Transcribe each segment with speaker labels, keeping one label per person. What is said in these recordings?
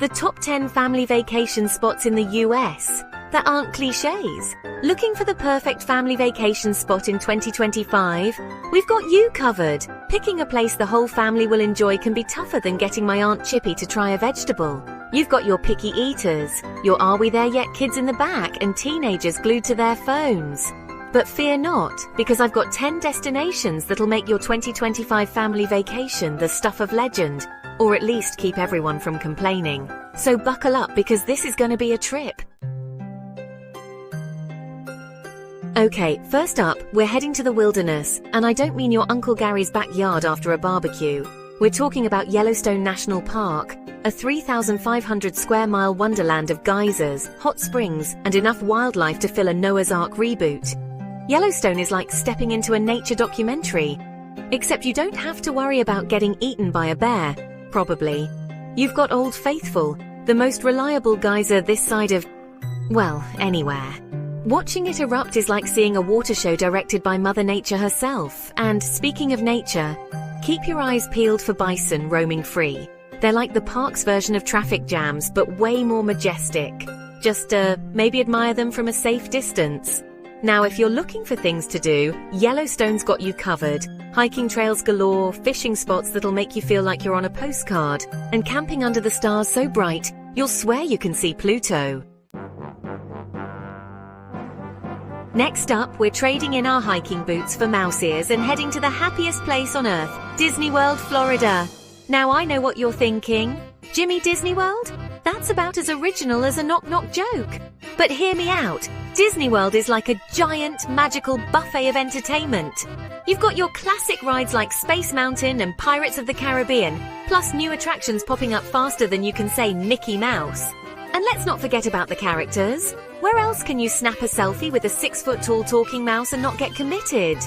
Speaker 1: The top 10 family vacation spots in the US that aren't cliches. Looking for the perfect family vacation spot in 2025? We've got you covered. Picking a place the whole family will enjoy can be tougher than getting my Aunt Chippy to try a vegetable. You've got your picky eaters, your Are We There Yet kids in the back, and teenagers glued to their phones. But fear not, because I've got 10 destinations that'll make your 2025 family vacation the stuff of legend, or at least keep everyone from complaining. So buckle up, because this is going to be a trip. Okay, first up, we're heading to the wilderness, and I don't mean your Uncle Gary's backyard after a barbecue. We're talking about Yellowstone National Park, a 3,500 square mile wonderland of geysers, hot springs, and enough wildlife to fill a Noah's Ark reboot. Yellowstone is like stepping into a nature documentary, except you don't have to worry about getting eaten by a bear, probably. You've got Old Faithful, the most reliable geyser this side of, well, anywhere. Watching it erupt is like seeing a water show directed by Mother Nature herself. And speaking of nature, keep your eyes peeled for bison roaming free. They're like the park's version of traffic jams, but way more majestic. Just, maybe admire them from a safe distance. Now, if you're looking for things to do, Yellowstone's got you covered. Hiking trails galore, fishing spots that'll make you feel like you're on a postcard, and camping under the stars so bright, you'll swear you can see Pluto. Next up, we're trading in our hiking boots for mouse ears and heading to the happiest place on earth, Disney World, Florida. Now I know what you're thinking. Jimmy, Disney World? That's about as original as a knock-knock joke. But hear me out. Disney World is like a giant, magical buffet of entertainment. You've got your classic rides like Space Mountain and Pirates of the Caribbean, plus new attractions popping up faster than you can say Mickey Mouse. And let's not forget about the characters. Where else can you snap a selfie with a 6-foot-tall talking mouse and not get committed?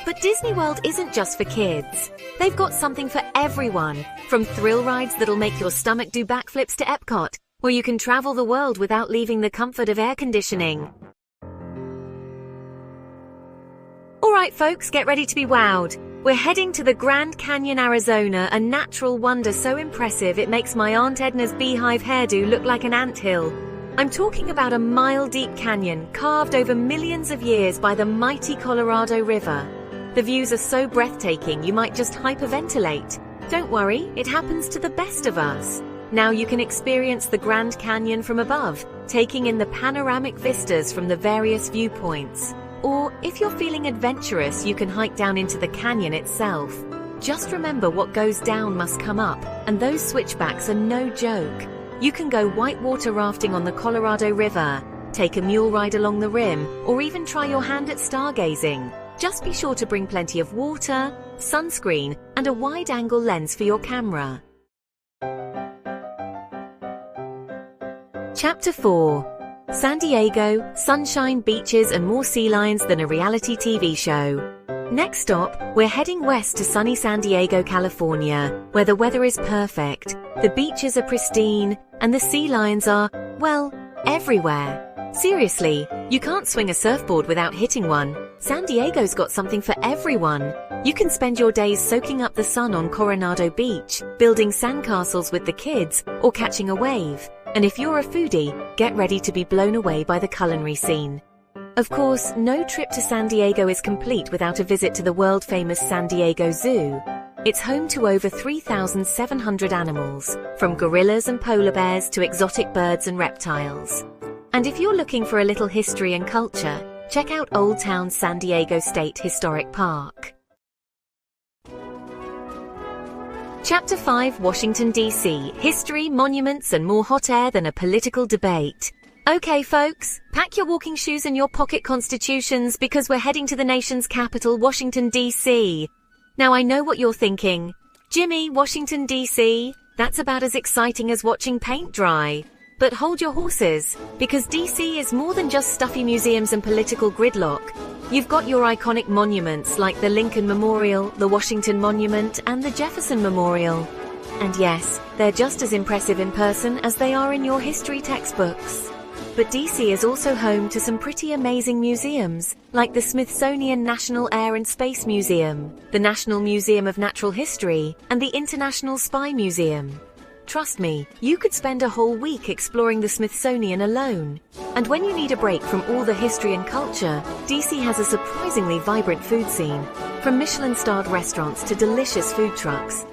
Speaker 1: But Disney World isn't just for kids. They've got something for everyone, from thrill rides that'll make your stomach do backflips to Epcot, where you can travel the world without leaving the comfort of air conditioning. Alright folks, get ready to be wowed. We're heading to the Grand Canyon, Arizona, a natural wonder so impressive it makes my Aunt Edna's beehive hairdo look like an anthill. I'm talking about a mile-deep canyon carved over millions of years by the mighty Colorado River. The views are so breathtaking you might just hyperventilate. Don't worry, it happens to the best of us. Now you can experience the Grand Canyon from above, taking in the panoramic vistas from the various viewpoints. Or, if you're feeling adventurous, you can hike down into the canyon itself. Just remember, what goes down must come up, and those switchbacks are no joke. You can go whitewater rafting on the Colorado River, take a mule ride along the rim, or even try your hand at stargazing. Just be sure to bring plenty of water, sunscreen, and a wide-angle lens for your camera. Chapter 4. San Diego, sunshine, beaches, and more sea lions than a reality TV show. Next stop, we're heading west to sunny San Diego, California, where the weather is perfect, the beaches are pristine, and the sea lions are, well, everywhere. Seriously, you can't swing a surfboard without hitting one. San Diego's got something for everyone. You can spend your days soaking up the sun on Coronado Beach, building sandcastles with the kids, or catching a wave. And if you're a foodie, get ready to be blown away by the culinary scene. Of course, no trip to San Diego is complete without a visit to the world-famous San Diego Zoo. It's home to over 3,700 animals, from gorillas and polar bears to exotic birds and reptiles. And if you're looking for a little history and culture, check out Old Town San Diego State Historic Park. Chapter 5, Washington, D.C. History, monuments, and more hot air than a political debate. Okay, folks, pack your walking shoes and your pocket constitutions because we're heading to the nation's capital, Washington, D.C. Now, I know what you're thinking. Jimmy, Washington, D.C., that's about as exciting as watching paint dry. But hold your horses, because D.C. is more than just stuffy museums and political gridlock. You've got your iconic monuments like the Lincoln Memorial, the Washington Monument, and the Jefferson Memorial. And yes, they're just as impressive in person as they are in your history textbooks. But D.C. is also home to some pretty amazing museums, like the Smithsonian National Air and Space Museum, the National Museum of Natural History, and the International Spy Museum. Trust me, you could spend a whole week exploring the Smithsonian alone. And when you need a break from all the history and culture, DC has a surprisingly vibrant food scene, from Michelin-starred restaurants to delicious food trucks.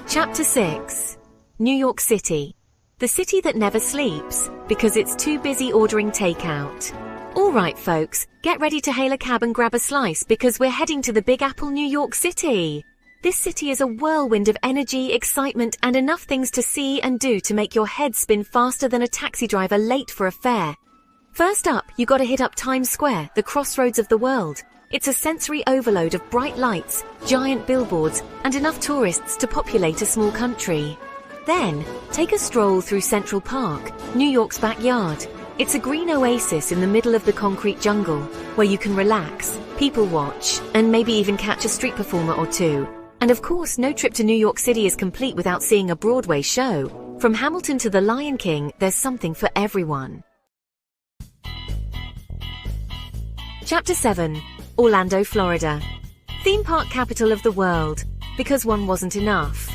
Speaker 1: Chapter 6. New York City. The city that never sleeps, because it's too busy ordering takeout. Alright folks, get ready to hail a cab and grab a slice because we're heading to the Big Apple, New York City. This city is a whirlwind of energy, excitement, and enough things to see and do to make your head spin faster than a taxi driver late for a fare. First up, you gotta hit up Times Square, the crossroads of the world. It's a sensory overload of bright lights, giant billboards, and enough tourists to populate a small country. Then, take a stroll through Central Park, New York's backyard. It's a green oasis in the middle of the concrete jungle, where you can relax, people watch, and maybe even catch a street performer or two. And of course, no trip to New York City is complete without seeing a Broadway show. From Hamilton to The Lion King, there's something for everyone. Chapter 7. Orlando, Florida. Theme park capital of the world, because one wasn't enough.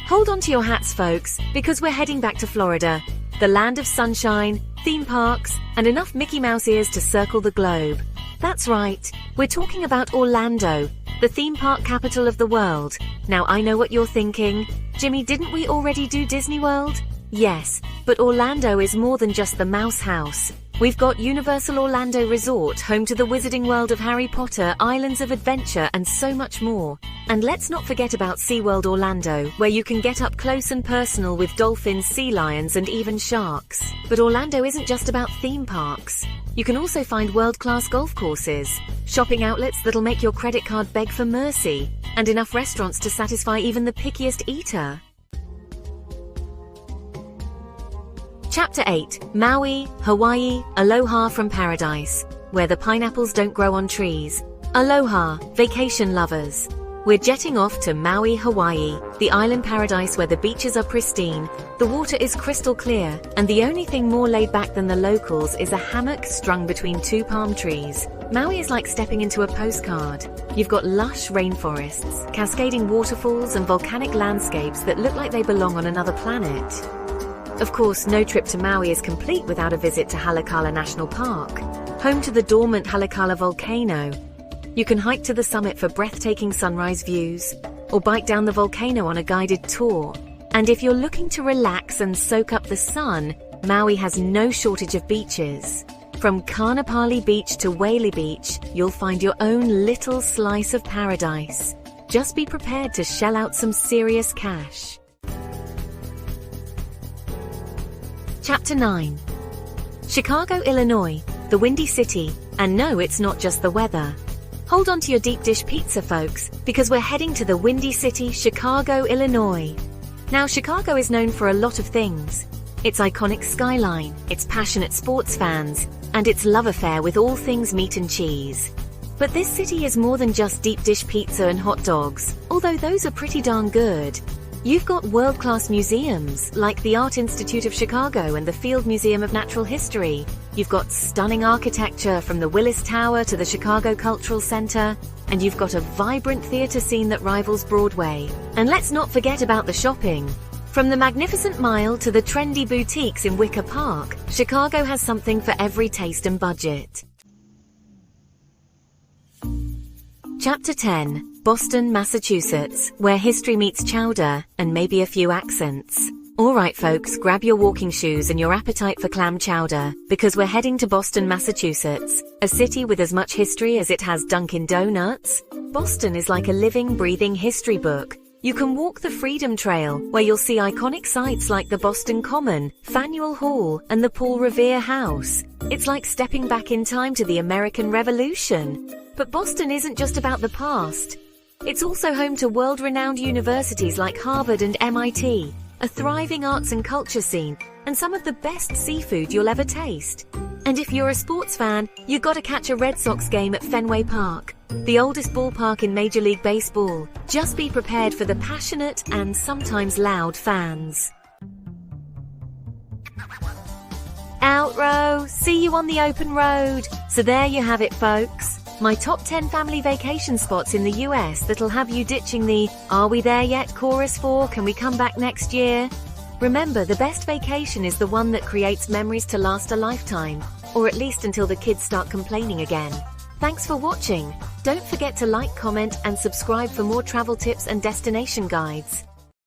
Speaker 1: Hold on to your hats, folks, because we're heading back to Florida, the land of sunshine, theme parks, and enough Mickey Mouse ears to circle the globe. That's right, we're talking about Orlando, the theme park capital of the world. Now I know what you're thinking. Jimmy, didn't we already do Disney World? Yes, but Orlando is more than just the Mouse House. We've got Universal Orlando Resort, home to the Wizarding World of Harry Potter, Islands of Adventure, and so much more. And let's not forget about SeaWorld Orlando, where you can get up close and personal with dolphins, sea lions, and even sharks. But Orlando isn't just about theme parks. You can also find world-class golf courses, shopping outlets that'll make your credit card beg for mercy, and enough restaurants to satisfy even the pickiest eater. Chapter 8. Maui, Hawaii, Aloha from Paradise, where the pineapples don't grow on trees. Aloha, vacation lovers. We're jetting off to Maui, Hawaii, the island paradise where the beaches are pristine, the water is crystal clear, and the only thing more laid back than the locals is a hammock strung between two palm trees. Maui is like stepping into a postcard. You've got lush rainforests, cascading waterfalls, and volcanic landscapes that look like they belong on another planet. Of course, no trip to Maui is complete without a visit to Haleakala National Park, home to the dormant Haleakala volcano. You can hike to the summit for breathtaking sunrise views, or bike down the volcano on a guided tour. And if you're looking to relax and soak up the sun, Maui has no shortage of beaches. From Kaanapali Beach to Whaley Beach, you'll find your own little slice of paradise. Just be prepared to shell out some serious cash. Chapter 9. Chicago, Illinois, the Windy City, and no, it's not just the weather. Hold on to your deep dish pizza, folks, because we're heading to the Windy City, Chicago, Illinois. Now, Chicago is known for a lot of things. Its iconic skyline, its passionate sports fans, and its love affair with all things meat and cheese. But this city is more than just deep dish pizza and hot dogs, although those are pretty darn good. You've got world-class museums, like the Art Institute of Chicago and the Field Museum of Natural History. You've got stunning architecture from the Willis Tower to the Chicago Cultural Center, and you've got a vibrant theater scene that rivals Broadway. And let's not forget about the shopping. From the Magnificent Mile to the trendy boutiques in Wicker Park, Chicago has something for every taste and budget. Chapter 10. Boston, Massachusetts, where history meets chowder and maybe a few accents. Alright folks, grab your walking shoes and your appetite for clam chowder, because we're heading to Boston, Massachusetts, a city with as much history as it has Dunkin' Donuts. Boston is like a living, breathing history book. You can walk the Freedom Trail, where you'll see iconic sites like the Boston Common, Faneuil Hall, and the Paul Revere House. It's like stepping back in time to the American Revolution. But Boston isn't just about the past. It's also home to world-renowned universities like Harvard and MIT, a thriving arts and culture scene, and some of the best seafood you'll ever taste. And if you're a sports fan, you've got to catch a Red Sox game at Fenway Park, the oldest ballpark in Major League Baseball. Just be prepared for the passionate and sometimes loud fans. Out row, see you on the open road. So there you have it, folks. My top 10 family vacation spots in the US that'll have you ditching the "Are we there yet?" chorus for "Can we come back next year?" Remember, the best vacation is the one that creates memories to last a lifetime, or at least until the kids start complaining again. Thanks for watching. Don't forget to like, comment, and subscribe for more travel tips and destination guides.